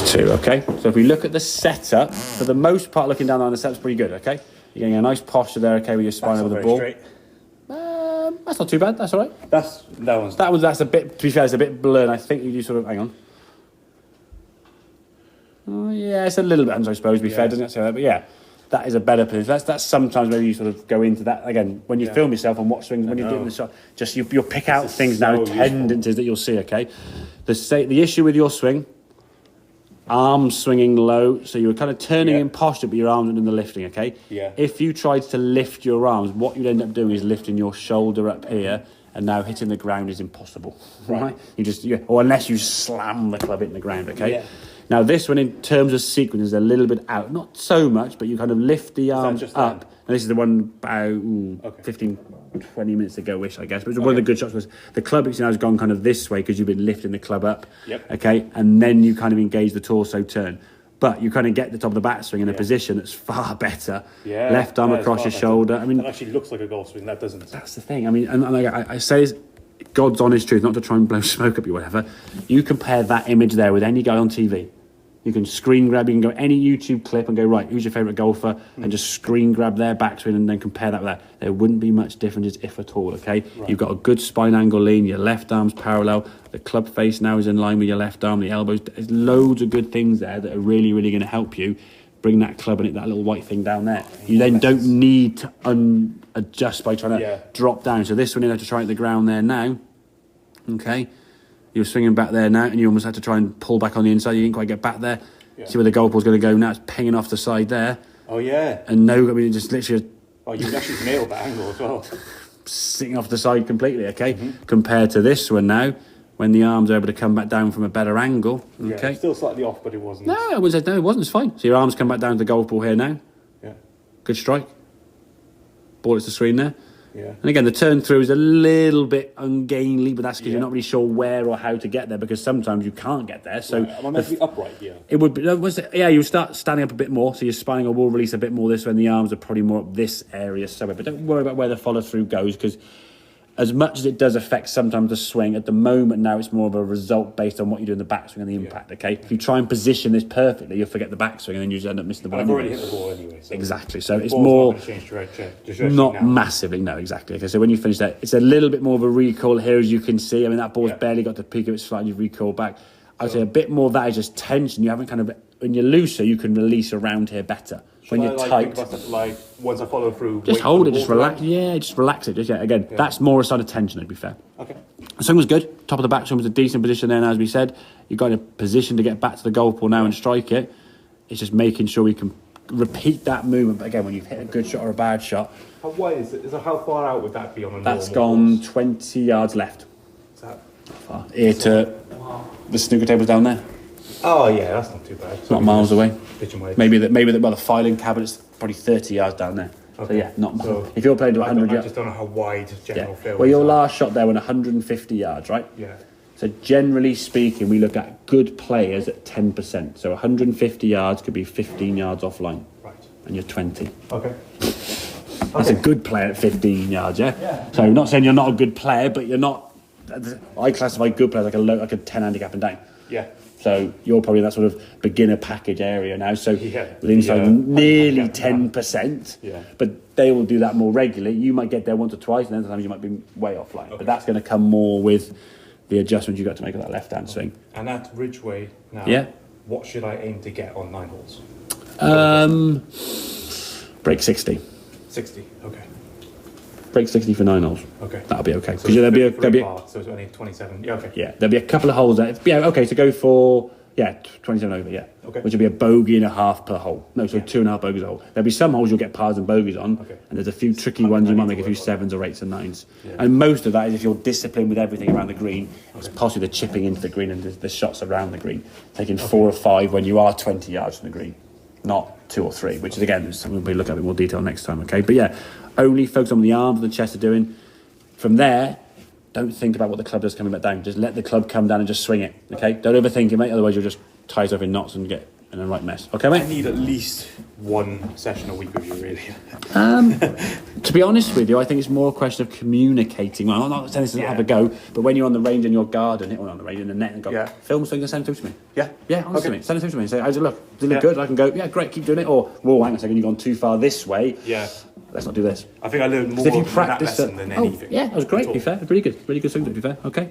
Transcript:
2, okay? So if we look at the setup, for the most part, looking down on the setup's pretty good, okay? You're getting a nice posture there, okay, with your spine over the ball. Straight. That's not too bad, that's all right. That's a bit, to be fair, it's a bit blurred. I think you do sort of, hang on. Oh, yeah, it's a little bit, I suppose, to be fair, doesn't it? So, but yeah, that is a better position. That's sometimes maybe you sort of go into that, again, when you film yourself and watch swings, when you're doing the shot, just you'll pick out things now, tendencies that you'll see, okay? The issue with your swing, arms swinging low, so you're kind of turning in posture, but your arms are in the lifting, okay? Yeah. If you tried to lift your arms, what you'd end up doing is lifting your shoulder up here, and now hitting the ground is impossible, right? Or unless you slam the club into the ground, okay? Yeah. Now this one, in terms of sequence, is a little bit out, not so much, but you kind of lift the arms up. And this is the one about 15, 20 minutes ago-ish, I guess. But one of the good shots was the club now has gone kind of this way because you've been lifting the club up, okay? And then you kind of engage the torso turn. But you kind of get the top of the backswing in a position that's far better. Yeah, left arm across your shoulder. I mean, that actually looks like a golf swing. That doesn't. That's the thing. I mean, and I say it's God's honest truth, not to try and blow smoke up you, whatever. You compare that image there with any guy on TV. You can screen grab, you can go any YouTube clip and go, right, who's your favourite golfer? And just screen grab their backswing and then compare that with that. There wouldn't be much differences, if at all, okay? Right. You've got a good spine angle lean, your left arm's parallel, the club face now is in line with your left arm, the elbows. There's loads of good things there that are really, really going to help you bring that club and hit that little white thing down there. You then don't need to adjust by trying to drop down. So this one, you have to try at the ground there now, okay? You were swinging back there now, and you almost had to try and pull back on the inside. You didn't quite get back there. Yeah. See where the golf ball's going to go now. It's pinging off the side there. Oh, yeah. And no, I mean, just literally... Oh, you actually nailed that angle as well. Sitting off the side completely, okay? Compared to this one now, when the arms are able to come back down from a better angle, okay? Yeah, still slightly off, but it wasn't. No, I wouldn't say no, it wasn't. It's fine. So your arms come back down to the golf ball here now. Yeah. Good strike. Ball hits the screen there. Yeah. And again, the turn through is a little bit ungainly, but that's because you're not really sure where or how to get there, because sometimes you can't get there. So am I meant to be upright? Yeah. It would be. You start standing up a bit more, so your spine will release a bit more this way, and the arms are probably more up this area somewhere. But don't worry about where the follow through goes, because as much as it does affect sometimes the swing, at the moment now it's more of a result based on what you do in the backswing and the impact, okay? If you try and position this perfectly, you'll forget the backswing and then you just end up missing the ball. I've already hit the ball anyway. So exactly, so it's more... Not massively, no, exactly. Okay, so when you finish that, it's a little bit more of a recoil here, as you can see. I mean, that ball's barely got the peak of its flight and you've recoiled back. I'd say a bit more of that is just tension. You haven't kind of... When you're looser, you can release around here better. When you're tight, once I follow through, just hold it, just relax. Yeah, just relax it. That's more a sign of tension. To be fair. Okay. The swing was good. Top of the back swing was a decent position there. And as we said, you got in a position to get back to the golf ball now and strike it. It's just making sure we can repeat that movement. But again, when you've hit a good shot or a bad shot, how wide is it? How far out would that be on a normal? That's gone 20 yards left. Is that far? Here to the snooker tables down there. Oh yeah, that's not too bad. It's not miles away. Maybe the the filing cabinet's probably 30 yards down there. Okay. So yeah, not so if you're playing to 100 yards. I just don't know how wide general field. Well, your last shot there went 150 yards, right? Yeah. So generally speaking, we look at good players at 10%. So 150 yards could be 15 yards offline. Right. And you're 20. Okay. That's a good player at 15 yards, yeah? So I'm not saying you're not a good player, but you're not... I classify good players like a 10 handicap and down. Yeah. So you're probably in that sort of beginner package area now. So with inside nearly 10%. Yeah. But they will do that more regularly. You might get there once or twice, and then sometimes you might be way offline. Okay. But that's going to come more with the adjustments you've got to make of that left-hand swing. And at Ridgeway now, what should I aim to get on 9 holes? Break 60. 60, okay. Break 60 for 9 holes. Okay. That'll be okay. So there'll be so it's only 27. Yeah, okay. Yeah, there'll be a couple of holes there. Yeah, okay, so go for 27 over, Okay. Which will be a bogey and a half per hole. No, so 2.5 bogeys a hole. There'll be some holes you'll get pars and bogeys on, and there's a few tricky ones you might make a few 7s or 8s and 9s. Yeah. And most of that is if you're disciplined with everything around the green. It's possibly the chipping into the green and the shots around the green. Taking 4 or 5 when you are 20 yards from the green, not 2 or 3, which is again something we'll look at in more detail next time, okay? But yeah, only focus on what the arms and the chest are doing. From there, don't think about what the club does coming back down. Just let the club come down and just swing it, okay? Don't overthink it, mate, otherwise you'll just tie yourself in knots and get in the right mess. Okay, I mate? need at least one session a week with you, really. To be honest with you, I think it's more a question of communicating. Well, I'm not saying this to have a go, but when you're on the range in your garden, or on the range in the net, and go, film something and send it through to me. Yeah. Yeah, honestly, Okay. mate, send it through to me and say, look, did it look good? I can go, yeah, great, keep doing it. Or, whoa, hang on a second, you've gone too far this way. Yeah. Let's not do this. I think I learned more If you from that practice lesson than anything. Yeah, that was great, at to be all. fair. Really good thing, to be fair. Okay.